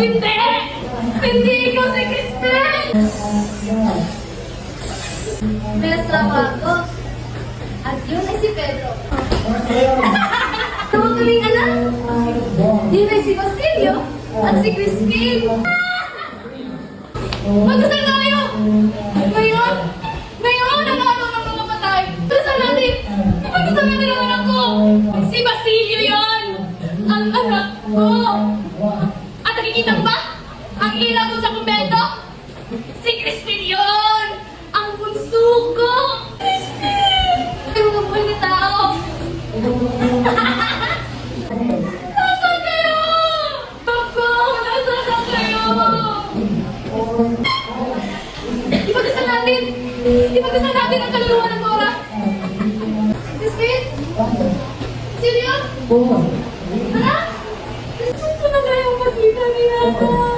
Hindi! Hindi ikaw si Crispin! Mestra Marcos. At yun ay si Pedro. Tumagaling anak. Yun ay si Basilio at si Crispin. Magdasal tayo! Ngayon, ang araw ng mga patay. Magdasal natin! Magdasal natin ang anak ko! Si Basilio yon! Ang anak ko! At nakikita mo ba? Ang ilaw ko sa kumbento? Si Crispin yon! Ang bunso ko! Crispin! Ay, mga buhay na tao! Nasaan kayo? Ako! Nasaan na kayo? Ipagdasal natin! Ipagdasal natin ang kaluluwa ng Cora! Crispin? Sino yun? Anak? Gusto na kayong magkita ni Ana!